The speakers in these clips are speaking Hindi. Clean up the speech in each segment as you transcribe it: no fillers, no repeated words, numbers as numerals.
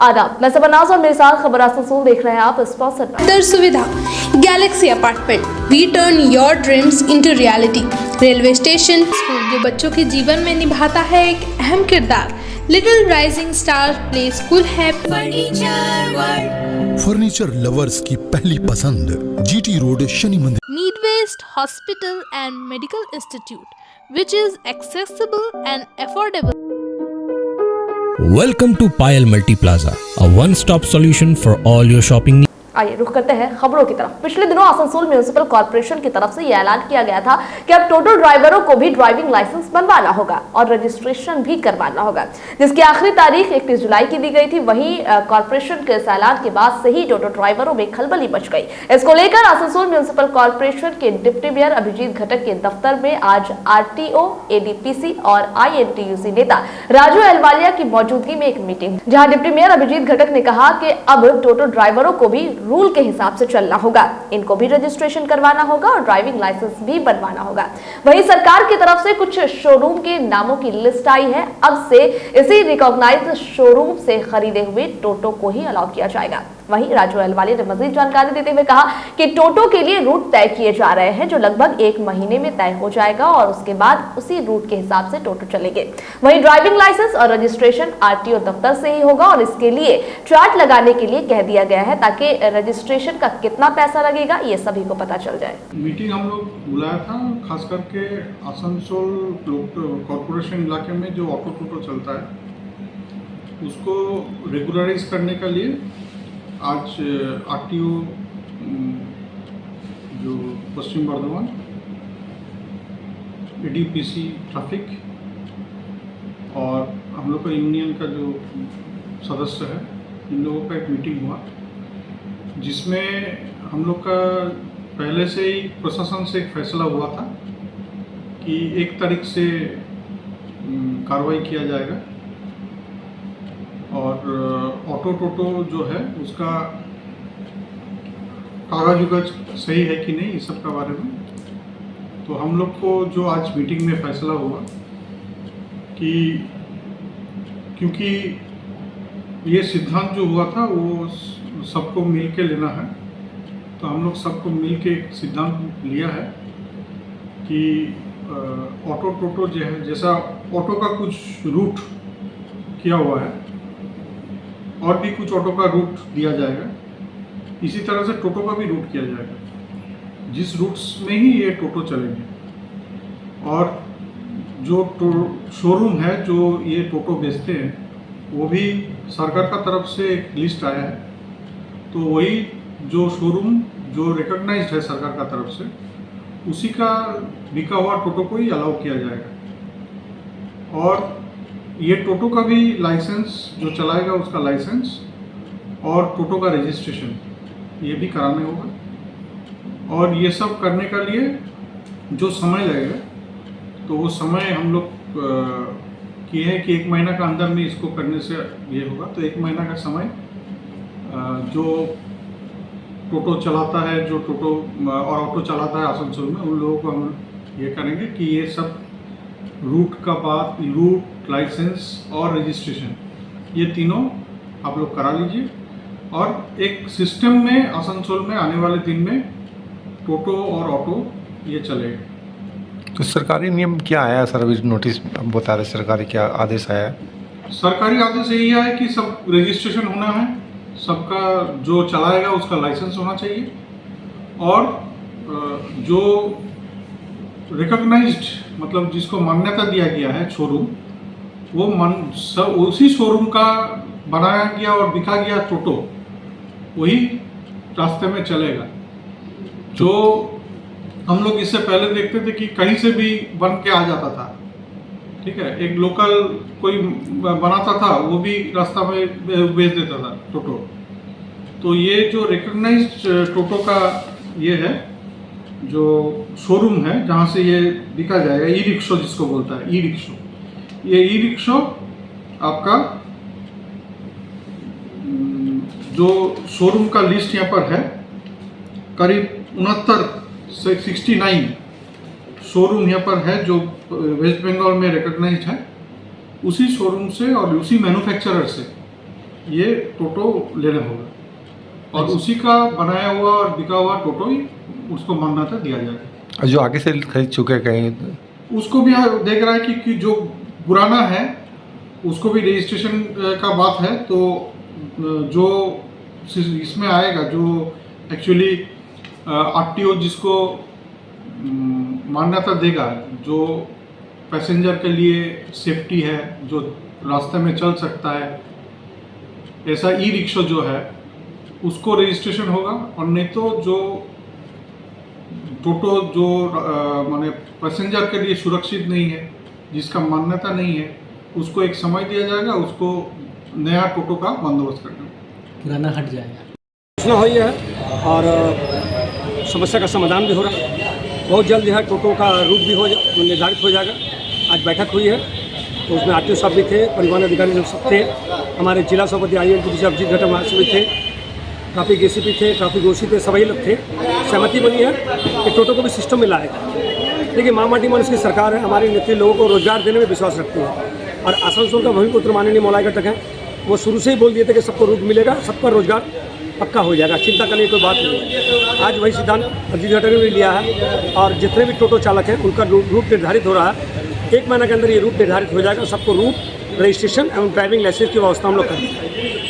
आदाब, मैं सबनाज और मेरे साथ खबर आसनसोल देख रहे हैं आप स्पॉन्सर बेहतर सुविधा galaxy apartment, we turn your dreams into reality. Railway station, school जो बच्चों के जीवन में निभाता है एक अहम किरदार। Little rising star play school है फर्नीचर लवर्स की पहली पसंद, जीटी रोड, शनि मंदिर। Need based hospital and medical institute which is accessible and affordable. Welcome to Payal Multi Plaza, a one-stop solution for all your shopping needs. आइए रुख करते हैं खबरों की तरफ। पिछले दिनों आसनसोल म्युनिसिपल कॉर्पोरेशन की तरफ से यह ऐलान किया गया था कि अब टोटो ड्राइवरों को भी ड्राइविंग लाइसेंस बनवाना होगा और रजिस्ट्रेशन भी करवाना होगा, जिसकी आखिरी तारीख 31 जुलाई की दी गई थी। वहीं कॉर्पोरेशन के इस ऐलान के बाद से ही टोटो ड्राइवरों में खलबली मच गई। इसको लेकर आसनसोल म्युनिसिपल कॉर्पोरेशन के डिप्टी मेयर अभिजीत घटक के दफ्तर में आज आरटीओ, एडीपीसी और आईएनटीयूसी नेता राजू अहलवालिया की मौजूदगी में एक मीटिंग, जहां डिप्टी मेयर अभिजीत घटक ने कहा कि अब टोटो ड्राइवरों को भी रूल के हिसाब से चलना होगा, इनको भी रजिस्ट्रेशन करवाना होगा और ड्राइविंग लाइसेंस भी बनवाना होगा। वहीं सरकार की तरफ से कुछ शोरूम के नामों की लिस्ट आई है। अब से इसी रिकॉग्नाइज्ड शोरूम से खरीदे हुए टोटो को ही अलाउ किया जाएगा। वहीं राजू अहलवालिया ने मजीद जानकारी देते हुए कहा कि टोटो के लिए रूट तय किए जा रहे हैं, जो लगभग 1 महीने में तय हो जाएगा और उसके बाद उसी रूट के हिसाब से टोटो चलेंगे। वहीं ड्राइविंग लाइसेंस और रजिस्ट्रेशन आरटीओ दफ्तर से ही होगा और इसके लिए चार्ट लगाने के लिए कह दिया गया है, ताकि रजिस्ट्रेशन का कितना पैसा लगेगा ये सभी को पता चल जाए। मीटिंग हम लोग बुलाया था, खास करके आसनसोल कॉर्पोरेशन इलाके में जो ऑटो टोटो चलता है उसको रेगुलराइज करने के लिए आज आरटीओ जो पश्चिम बर्धमान, एडीपीसी ट्रैफिक और हम लोग का यूनियन का जो सदस्य है, इन लोगों का एक मीटिंग हुआ, जिसमें हम लोग का पहले से ही प्रशासन से एक फैसला हुआ था कि 1 तारीख से कार्रवाई किया जाएगा और ऑटो टोटो जो है उसका कागज उगज सही है कि नहीं, इस सब के बारे में। तो हम लोग को जो आज मीटिंग में फैसला हुआ कि क्योंकि ये सिद्धांत जो हुआ था वो सबको मिल के लेना है, तो हम लोग सबको मिल के एक सिद्धांत लिया है कि ऑटो टोटो जो है, जैसा ऑटो का कुछ रूट किया हुआ है और भी कुछ ऑटो का रूट दिया जाएगा, इसी तरह से टोटो का भी रूट किया जाएगा, जिस रूट्स में ही ये टोटो चलेंगे। और जो शोरूम है जो ये टोटो बेचते हैं वो भी सरकार का तरफ से एक लिस्ट आया है, तो वही जो शोरूम जो रिकॉग्नाइज्ड है सरकार का तरफ से, उसी का बिका हुआ टोटो को ही अलाउ किया जाएगा। और ये टोटो का भी लाइसेंस जो चलाएगा उसका लाइसेंस और टोटो का रजिस्ट्रेशन ये भी कराने होगा। और ये सब करने के लिए जो समय लगेगा, तो वो समय हम लोग किए हैं कि 1 महीना का अंदर में इसको करने से ये होगा। तो 1 महीना का समय जो टोटो चलाता है, जो टोटो और ऑटो चलाता है आसनसोल में, उन लोगों को हम ये करेंगे कि ये सब रूट का बात, रूट, लाइसेंस और रजिस्ट्रेशन ये तीनों आप लोग करा लीजिए और एक सिस्टम में आसनसोल में आने वाले दिन में टोटो और ऑटो ये चलेगा। तो सरकारी नियम क्या आया सर? अभी नोटिस अब बता रहे, सरकारी क्या आदेश आया है? सरकारी आदेश यही है कि सब रजिस्ट्रेशन होना है, सबका जो चलाएगा उसका लाइसेंस होना चाहिए और जो रिकॉग्नाइज्ड मतलब जिसको मान्यता दिया गया है शोरूम, वो उसी शोरूम का बनाया गया और बिका गया टोटो वही रास्ते में चलेगा। जो हम लोग इससे पहले देखते थे कि कहीं से भी बन के आ जाता था, ठीक है, एक लोकल कोई बनाता था वो भी रास्ता में बेच देता था टोटो। तो ये जो रिकॉग्नाइज्ड टोटो का ये है जो शोरूम है जहाँ से ये बिका जाएगा, ई रिक्शो जिसको बोलता है, ई रिक्शो, ये ई रिक्शो आपका जो शोरूम का लिस्ट यहाँ पर है, करीब 69 से 69 शोरूम यहाँ पर है जो वेस्ट बंगाल में रिकॉग्नाइज्ड है। उसी शोरूम से और उसी मैन्युफैक्चरर से ये टोटो लेना होगा और उसी का बनाया हुआ और बिका हुआ टोटो ही उसको मान्यता दिया जाएगा। और जो आगे से खरीद चुके हैं कहीं, उसको भी देख रहा है कि जो पुराना है उसको भी रजिस्ट्रेशन का बात है, तो जो इसमें आएगा जो एक्चुअली आरटीओ जिसको मान्यता देगा, जो पैसेंजर के लिए सेफ्टी है, जो रास्ते में चल सकता है, ऐसा ई रिक्शा जो है उसको रजिस्ट्रेशन होगा। और नहीं तो जो टोटो जो माने पैसेंजर के लिए सुरक्षित नहीं है, जिसका मान्यता नहीं है, उसको एक समय दिया जाएगा, उसको नया टोटो का बंदोबस्त करना, पुराना हट जाएगा। सूचना हुई है और समस्या का समाधान भी हो रहा है। बहुत जल्द जो है टोटो का रूट भी निर्धारित हो जाएगा। आज बैठक हुई है तो उसमें आरटीओ साहब भी थे, परिवहन अधिकारी लोग सब थे, हमारे जिला सभापति INTDC अभिजीत घटक महाराष्ट्र भी थे, ट्रैफिक ACP थे, ट्रैफिक OC थे, सभी लोग थे। सहमति बनी है कि टोटो को भी सिस्टम में लाएगा। देखिए माटी मन की सरकार है, हमारे नेत्री लोगों को रोजगार देने में विश्वास रखती है और आसनसोल का भूमिपुत्र माननीय मौलाय घटक है, वो शुरू से ही बोल दिए थे कि सबको रूट मिलेगा, सबका रोजगार पक्का हो जाएगा, चिंता करने की कोई बात नहीं है। आज वही सिद्धांत अभिजीत घटक ने भी लिया है और जितने भी टोटो चालक हैं उनका रूट निर्धारित हो रहा है। 1 महीने के अंदर ये रूट निर्धारित हो जाएगा, सबको रूट रजिस्ट्रेशन एवं ड्राइविंग लाइसेंस की व्यवस्था हम लोग करेंगे।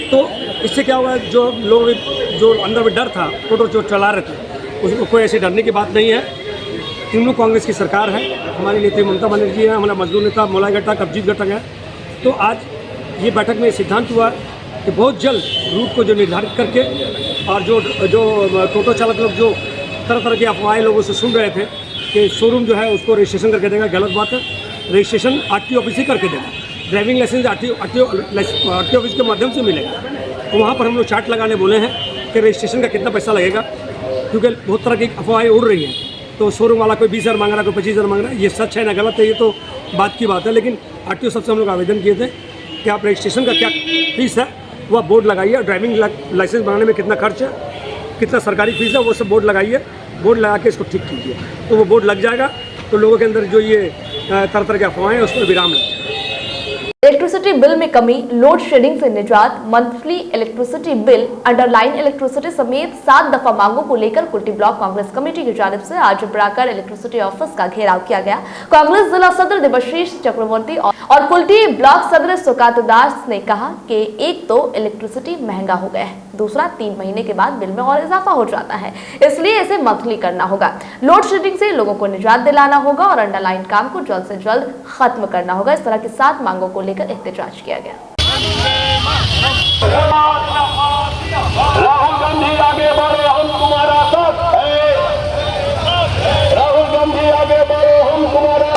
तो इससे क्या हुआ, जो लोग जो अंदर में डर था टोटो जो चला रहे थे उसको कोई ऐसे डरने की बात नहीं है। तृणमूल कांग्रेस की सरकार है, हमारी नेत्री ममता बनर्जी है, हमारा मजदूर नेता मौलाय घटक अभिजीत घटक है। तो आज ये बैठक में सिद्धांत हुआ कि बहुत जल्द रूट को जो निर्धारित करके और जो टोटो चालक लोग जो तरह तरह की अफवाहें लोगों से सुन रहे थे कि शोरूम जो है उसको रजिस्ट्रेशन करके देगा, गलत बात है। रजिस्ट्रेशन आरटीओ ऑफिस ही करके देगा, ड्राइविंग लाइसेंस आरटीओ ऑफिस के माध्यम से मिलेगा। तो वहाँ पर हम लोग चार्ट लगाने बोले हैं कि रजिस्ट्रेशन का कितना पैसा लगेगा, क्योंकि बहुत तरह की अफवाहें उड़ रही हैं। तो शोरूम वाला कोई 20,000 मांग रहा है, कोई 25,000 मांग रहा है, ये सच है ना गलत है ये तो बात की बात है। लेकिन आरटीओ सबसे हम लोग आवेदन किए थे कि आप रजिस्ट्रेशन का क्या फीस है वह बोर्ड लगाइए, ड्राइविंग लाइसेंस बनाने में कितना खर्च है, कितना सरकारी फीस है, वो सब बोर्ड लगाइए, बोर्ड लगा के इसको ठीक कीजिए। तो वो बोर्ड लग जाएगा तो लोगों के अंदर जो ये तरह तरह के अफवाहें हैं उस पर विराम लग जाएगा। इलेक्ट्रिसिटी बिल में कमी, लोड शेडिंग से निजात, monthly electricity bill, underline electricity समेत 7 दफा मांगों को लेकर कुल्टी ब्लॉक कांग्रेस कमेटी की जानिब से आज बुराकर इलेक्ट्रिसिटी ऑफिस का घेराव किया गया। कांग्रेस जिला सदर देवाशीष चक्रवर्ती और कुल्टी ब्लॉक सदर सुकात दास ने कहा कि एक तो इलेक्ट्रिसिटी महंगा हो गया है, दूसरा 3 महीने के बाद बिल में और इजाफा हो जाता है, इसलिए इसे मंथली करना होगा। लोड शेडिंग से लोगों को निजात दिलाना होगा और अंडरलाइन काम को जल्द से जल्द खत्म करना होगा। इस तरह की 7 मांगों को लेकर एहतजाज किया गया। राहुल गांधी आगे बढ़ो, हम तुम्हारा साथ है। राहुल गांधी आगे बढ़ो, हम तुम्हारा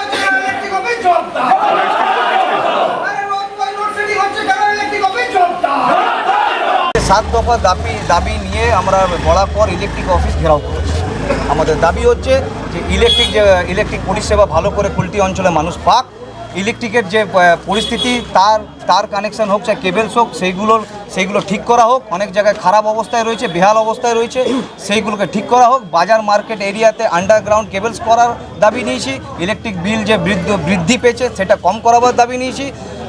7 দফা দাবি নিয়ে আমরা বড়াকর ইলেকট্রিক অফিস ঘেরাও করেছি। আমাদের দাবি হচ্ছে যে ইলেকট্রিক পরিষেবা ভালো করে কুলটি অঞ্চলে মানুষ পাক, ইলেকট্রিকের যে পরিস্থিতি তার কানেকশন হোক, চাই কেবেলস হোক, সেইগুলো ঠিক করা হোক। অনেক জায়গায় খারাপ অবস্থায় রয়েছে, বেহাল অবস্থায় রয়েছে, সেইগুলোকে ঠিক করা হোক। বাজার মার্কেট এরিয়াতে আন্ডারগ্রাউন্ড কেবেলস করার দাবি নিয়েছি। ইলেকট্রিক বিল যে বৃদ্ধি পেয়েছে সেটা কম করাবার দাবি নিয়েছি।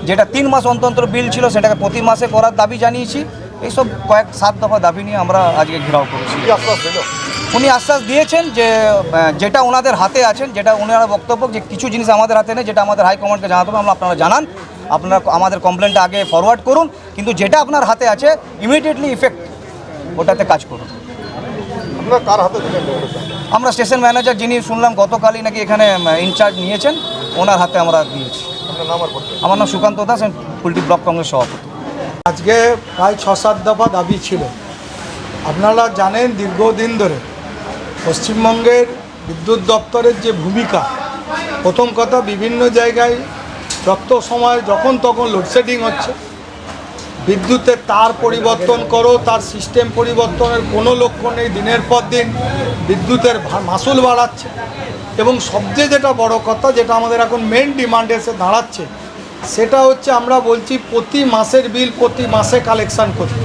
যেটা 3 মাস অন্তর বিল ছিল সেটাকে প্রতি মাসে করার দাবি জানিয়েছি। এইসব 7 দফা দাবি নিয়ে আমরা আজকে ঘেরাও করেছি। উনি আশ্বাস দিয়েছেন যে যেটা ওনাদের হাতে আছেন, যেটা ওনারা বক্তব্য যে কিছু জিনিস আমাদের হাতে নেই, যেটা আমাদের হাইকমান্ডকে জানাতে হবে, আপনারা জানান, আপনারা আমাদের কমপ্লেনটা আগে ফরওয়ার্ড করুন, কিন্তু যেটা আপনার হাতে আছে ইমিডিয়েটলি ইফেক্ট ওটাতে কাজ করুন। আপনারা কার হাতে দিলেন? আমরা স্টেশন ম্যানেজার যিনি শুনলাম গতকালই নাকি এখানে ইনচার্জ নিয়েছেন, ওনার হাতে আমরা দিয়েছি। আমার নাম সুকান্ত দাস, কুলটি ব্লক কংগ্রেস সভাপতি। আজকে প্রায় 6-7 দফা দাবি ছিল। আপনারা জানেন দীর্ঘদিন ধরে পশ্চিমবঙ্গের বিদ্যুৎ দপ্তরের যে ভূমিকা, প্রথম কথা বিভিন্ন জায়গায় সময় যখন তখন লোডশেডিং হচ্ছে, বিদ্যুতের তার পরিবর্তন করো, তার সিস্টেম পরিবর্তনের কোনো লক্ষ্য নেই, দিনের পর দিন বিদ্যুতের মাসুল বাড়াচ্ছে। এবং সবচেয়ে যেটা বড় কথা, যেটা আমাদের এখন মেন ডিমান্ড এসে দাঁড়াচ্ছে, সেটা হচ্ছে আমরা বলছি প্রতি মাসের বিল প্রতি মাসে কালেকশান করতে।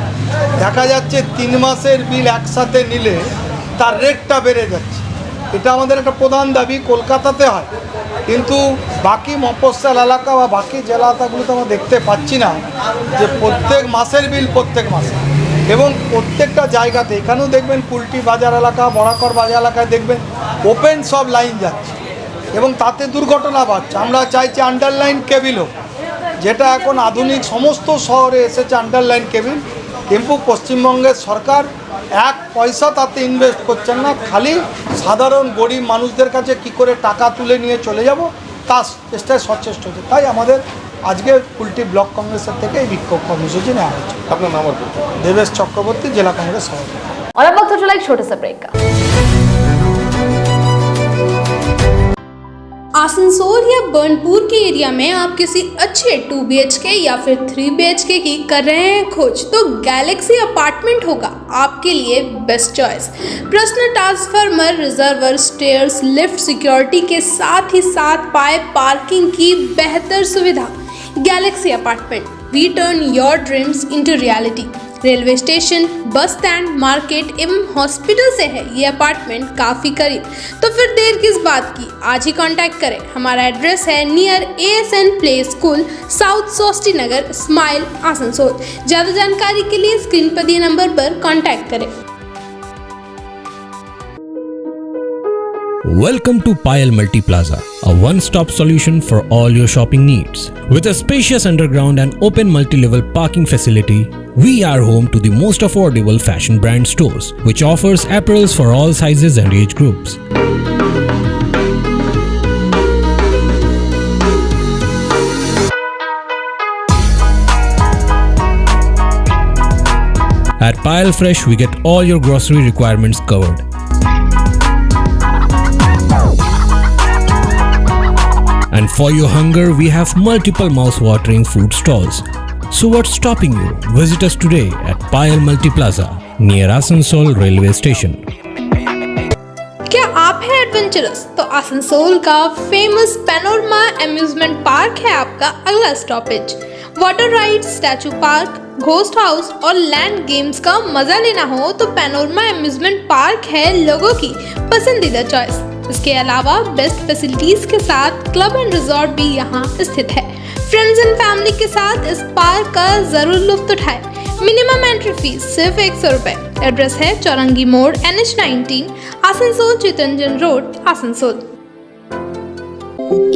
দেখা যাচ্ছে 3 মাসের বিল একসাথে নিলে তার রেটটা বেড়ে যাচ্ছে। এটা আমাদের একটা প্রধান দাবি। কলকাতাতে হয় কিন্তু বাকি মফস্বল এলাকা বা বাকি জেলা এলাকাগুলো তো আমরা দেখতে পাচ্ছি না যে প্রত্যেক মাসের বিল প্রত্যেক মাসে, এবং প্রত্যেকটা জায়গাতে এখানেও দেখবেন কুলটি বাজার এলাকা, বরাকর বাজার এলাকায় দেখবেন ওপেন সব লাইন যাচ্ছে এবং তাতে দুর্ঘটনা বাড়ছে। আমরা চাইছি আন্ডারলাইন কেবিল হোক, যেটা এখন আধুনিক সমস্ত শহরে এসেছে আন্ডারলাইন কেবিল, কিন্তু পশ্চিমবঙ্গের সরকার এক পয়সা তাতে ইনভেস্ট করছেন না, খালি সাধারণ গরিব মানুষদের কাছে কি করে টাকা তুলে নিয়ে চলে যাব তার চেষ্টায় সচেষ্ট হচ্ছে। তাই আমাদের আজকে কুলটি ব্লক কংগ্রেসের থেকে এই বিক্ষোভ কর্মসূচি নেওয়া হচ্ছে। আপনার নাম আর देवेश चक्रवर्ती, जिला कांग्रेस सभापति। और अब वक्त हो चला एक छोटे से ब्रेक का। आसनसोल या बर्नपुर के एरिया में आप किसी अच्छे 2 BHK या फिर 3 BHK की कर रहे हैं खोज, तो गैलेक्सी अपार्टमेंट होगा आपके लिए best choice. Personal transformer, reservoir, stairs, lift, security के साथ ही साथ पाए पार्किंग की बेहतर सुविधा। Galaxy apartment, we turn your dreams into reality. Railway station, bus stand, market एवं हॉस्पिटल से है ये अपार्टमेंट काफ़ी करीब, तो फिर देर किस बात की, आज ही कांटेक्ट करें। हमारा एड्रेस है near ASN play school, south Sosti Nagar, smile, Asansol. ज़्यादा जानकारी के लिए स्क्रीन पर दिए नंबर पर कांटेक्ट करें। Welcome to Payal Multi Plaza, a one-stop solution for all your shopping needs. With a spacious underground and open multi-level parking facility, we are home to the most affordable fashion brand stores, which offers apparels for all sizes and age groups. At Payal Fresh, we get all your grocery requirements covered. And for your hunger, we have multiple mouth-watering food stalls. So what's stopping you? Visit us today at Payal Multi Plaza, near Asansol Railway Station. क्या आप हैं एडवेंचरस? तो आसनसोल का फेमस पैनोरमा अम्यूजमेंट पार्क है आपका अगला stoppage. Water ride, statue park, ghost house और लैंड गेम्स का मजा लेना हो तो पैनोरमा अम्यूजमेंट पार्क है लोगों की पसंदीदा चॉइस। इसके अलावा बेस्ट फैसिलिटीज के साथ क्लब एंड रिजॉर्ट भी यहाँ स्थित है। फ्रेंड्स एंड फैमिली के साथ इस पार्क का जरूर लुत्फ उठाएं। मिनिमम एंट्री फीस सिर्फ 100 रुपए। एड्रेस है चौरंगी मोड़, NH19, आसनसोल, चितरंजन रोड, आसनसोल।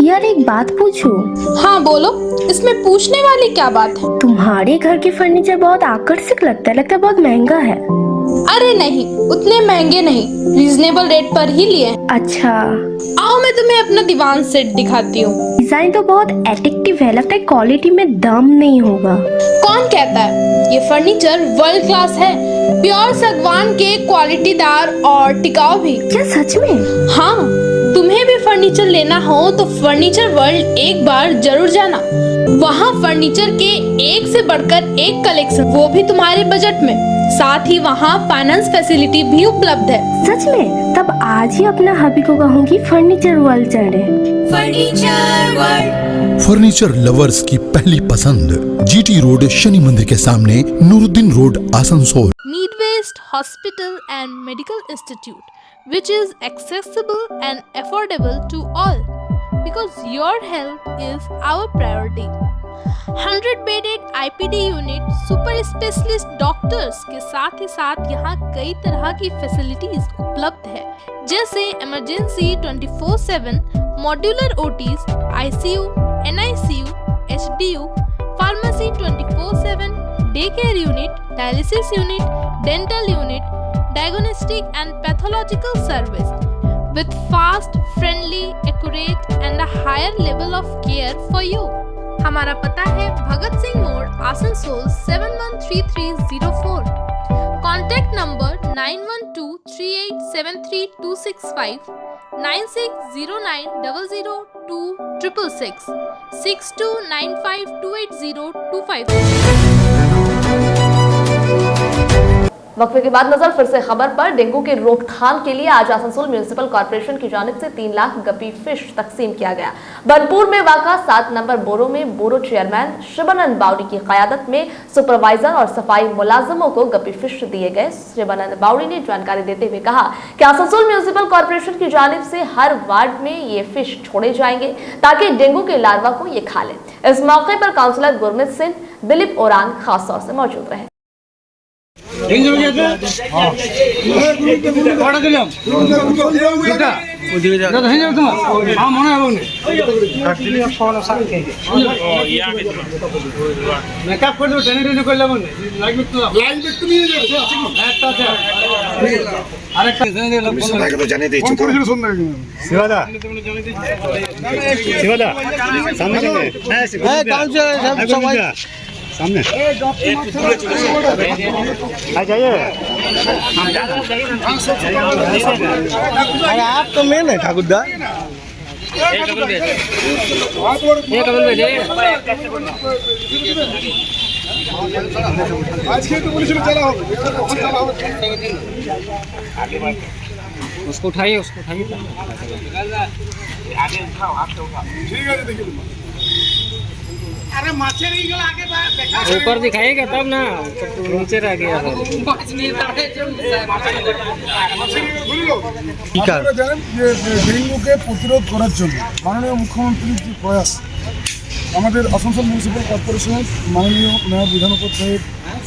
यार एक बात पूछूं? हाँ बोलो, इसमें पूछने वाली क्या बात है? तुम्हारे घर के फर्नीचर बहुत आकर्षक लगता है बहुत महंगा है। अरे नहीं, उतने महंगे नहीं, रीजनेबल रेट पर ही लिए। अच्छा, आओ मैं तुम्हें अपना दीवान सेट दिखाती हूँ। डिजाइन तो बहुत एट्रैक्टिव है, लगता है क्वालिटी में दम नहीं होगा। कौन कहता है? ये फर्नीचर वर्ल्ड क्लास है, प्योर सागवान के, क्वालिटीदार और टिकाऊ भी। क्या सच में? हाँ, तुम्हें भी फर्नीचर लेना हो तो फर्नीचर वर्ल्ड एक बार जरूर जाना। वहाँ फर्नीचर के एक से बढ़कर एक कलेक्शन, वो भी तुम्हारे बजट में। साथ ही वहाँ फाइनेंस फैसिलिटी भी उपलब्ध है। सच में? तब आज ही अपना हबी को कहूँगी फर्नीचर वर्ल्ड चढ़े। फर्नीचर लवर्स की पहली पसंद, GT रोड, शनि मंदिर के सामने, Nooruddin road, Asansol. Midwest Hospital and Medical Institute, which is accessible and affordable to all, because your health is our priority. 100-bedded IPD unit, super specialist doctors के साथ ही साथ यहाँ कई तरह की फैसिलिटीज उपलब्ध है, जैसे emergency 24/7, modular OTs, ICU, NICU, HDU, pharmacy 24/7, day care unit, dialysis unit, dental unit, diagnostic and pathological service with fast, friendly, accurate and a higher level of care for you. हमारा पता है भगत सिंह मोड़, आसनसोल 713304। Contact number 9123873265, 9609002666, 6295280254। वक्फे के बाद नजर फिर से खबर पर। डेंगू के रोकथाम के लिए आज आसनसोल म्युनिसिपल कॉर्पोरेशन की जानिब से 3 लाख गपी फिश तकसीम किया गया। बनपुर में वाक़ा 7 नंबर बोरो में बोरो चेयरमैन शिवानंद बावड़ी की क़यादत में सुपरवाइजर और सफाई मुलाजमों को गपी फिश दिए गए। शिवानंद बावड़ी ने जानकारी देते हुए कहा कि आसनसोल म्युनिसिपल कॉर्पोरेशन की जानिब से हर वार्ड में ये फिश छोड़े जाएंगे ताकि डेंगू के लार्वा को ये खा ले। इस मौके पर काउंसलर गुरमीत सिंह, दिलीप ओरान खास तौर से मौजूद रहे। सामने आ जाइए। अरे आप तो मेन है ठाकुर दा। आज के तो पुलिस में चला हो, उसको उठाइए, उसको उठाइए। ठीक है, देखिए अरे माछे नहीं गला आगे ऊपर दिखाएगा तब ना, नीचे रह गया है। ये ডেঙ্গুকে প্রতিরোধ করার জন্য মাননীয় মুখ্যমন্ত্রীর যে প্রয়াস, আমাদের আসানসোল মিউনিসিপ্যাল কর্পোরেশনের মাননীয় মেয়র বিধান উপাধ্যায়ের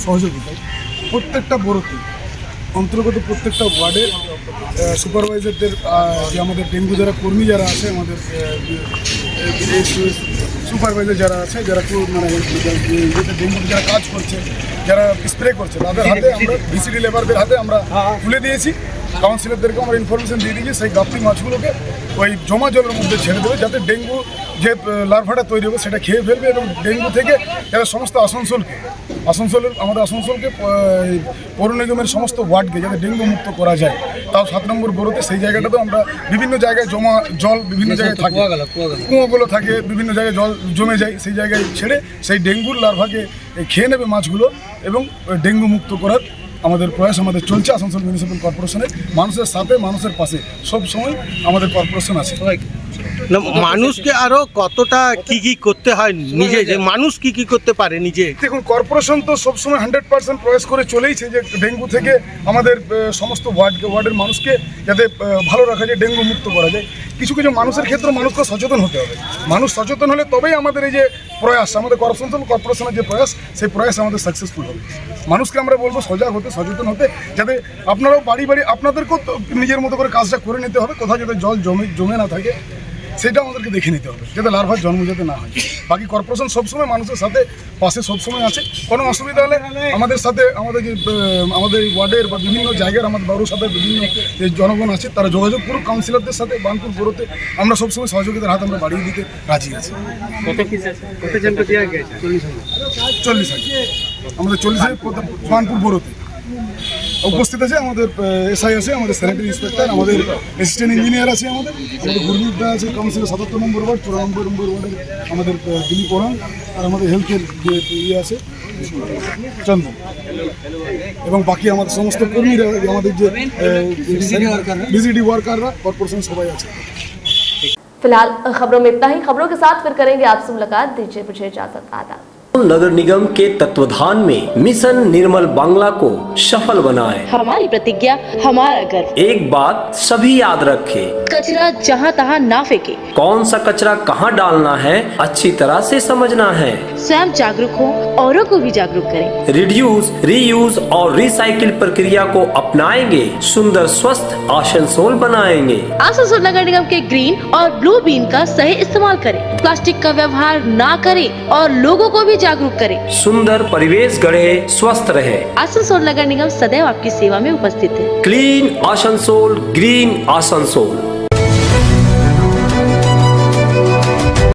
সহযোগিতায় প্রত্যেকটা বড়োতে অন্তর্গত প্রত্যেকটা ওয়ার্ডের সুপারভাইজারদের যে আমাদের ডেঙ্গু যারা কর্মী যারা আছে, আমাদের সুপারভাইজার যারা আছে, যারা মানে ডেঙ্গু যারা কাজ করছে, যারা স্প্রে করছে, তাদের হাতে আমরা ভিসিডি লেবারদের হাতে আমরা তুলে দিয়েছি। কাউন্সিলরদেরকে আমরা ইনফরমেশন দিয়ে দিয়েছি সেই গাপ্পি মাছগুলোকে ওই জমা জলের মধ্যে ছেড়ে দেবে, যাতে ডেঙ্গু যে লার্ভাটা তৈরি হবে সেটা খেয়ে ফেলবে এবং ডেঙ্গু থেকে যারা সমস্ত আমাদের আসানসোলকে পৌর নিগমের সমস্ত ওয়ার্ডকে যাতে ডেঙ্গু মুক্ত করা যায়। তাও 7 নম্বর বোরোতে সেই জায়গাটাতেও আমরা বিভিন্ন জায়গায় জমা জল বিভিন্ন জায়গায় থাকে, কুয়োগুলো থাকে, বিভিন্ন জায়গায় জল জমে যায়, সেই জায়গায় ছেড়ে সেই ডেঙ্গুর লার্ভাকে খেয়ে নেবে মাছগুলো এবং ডেঙ্গু মুক্ত করার আমাদের প্রয়াস আমাদের চলছে। আসানসোল মিউনিসিপ্যাল কর্পোরেশনের মানুষের সাথে, মানুষের পাশে সব সময় আমাদের কর্পোরেশন আছে। মানুষকে আরো কতটা কি করতে হয় নিজে, যে মানুষ কি করতে পারে নিজে? দেখুন, কর্পোরেশন তো সবসময় 100% প্রয়াস করে চলেইছে যে ডেঙ্গু থেকে আমাদের সমস্ত ওয়ার্ডের মানুষকে যাতে ভালো রাখা যায়, ডেঙ্গু মুক্ত করা যায়। কিছু কিছু মানুষের ক্ষেত্রে মানুষকে সচেতন হতে হবে। মানুষ সচেতন হলে তবেই আমাদের এই যে প্রয়াস, আমাদের কর্পোরেশনের যে প্রয়াস, সেই প্রয়াস আমাদের সাকসেসফুল হবে। মানুষকে আমরা বলবো সজাগ হতে, সচেতন হতে, যাতে আপনারাও বাড়ি আপনাদেরকেও নিজের মতো করে কাজটা করে নিতে হবে। কোথাও যাতে জল জমে না থাকে সেটা আমাদেরকে দেখে নিতে হবে, যাতে লার্ভার জন্ম যাতে না হয়। বাকি কর্পোরেশন সবসময় মানুষের সাথে পাশে সবসময় আছে। কোনো অসুবিধা হলে আমাদের সাথে আমাদের ওয়ার্ডের বা বিভিন্ন জায়গার আমাদের বারোর সাথে বিভিন্ন যে জনগণ আছে তারা যোগাযোগ করুক কাউন্সিলরদের সাথে। বানপুর বোরোতে আমরা সবসময় সহযোগিতার হাত আমরা বাড়িয়ে দিতে রাজি আছি। কত 40 আমাদের 40 বানপুর বোরোতে উপস্থিত আছে। আমাদের এসআই আছে, আমাদের স্যানিটারি ইন্সপেক্টর, আমাদের অ্যাসিস্ট্যান্ট ইঞ্জিনিয়ার আছে, আমাদের গুরমিত দা আছে, কাউন্সিলর 77 নম্বর ওয়ার্ড, 94 নম্বর ওয়ার্ডের আমাদের দিলীপ ওরাং, আর আমাদের হেলথের যে ইয়ে আছে চন্দন, এবং বাকি আমাদের সমস্ত কর্মীরা, আমাদের যে ভিজিডি ওয়ার্কাররা, कॉर्पोरेशन সবাই আছে। फिलहाल खबरों में इतना ही। खबरों के साथ फिर करेंगे आपसे मुलाकात। दीजिए मुझे इजाजत, आदाब। नगर निगम के तत्वाधान में मिशन निर्मल बांग्ला को सफल बनाएं। हमारी प्रतिज्ञा, हमारा गर्व। एक बात सभी याद रखें, कचरा जहाँ तहाँ ना फेंके। कौन सा कचरा कहाँ डालना है अच्छी तरह से समझना है। स्वयं जागरूक हो, औरों को भी जागरूक करें। रिड्यूस, रीयूज और रिसाइकिल प्रक्रिया को अपनाएंगे, सुंदर स्वस्थ आसनसोल बनाएंगे। आसनसोल नगर निगम के ग्रीन और ब्लू बीन का सही इस्तेमाल करें, प्लास्टिक का व्यवहार ना करें और लोगों को भी जागरूक करें। सुंदर परिवेश गढ़े, स्वस्थ रहे। आसनसोल नगर निगम सदैव आपकी सेवा में उपस्थित है। Clean Asansol, green Asansol.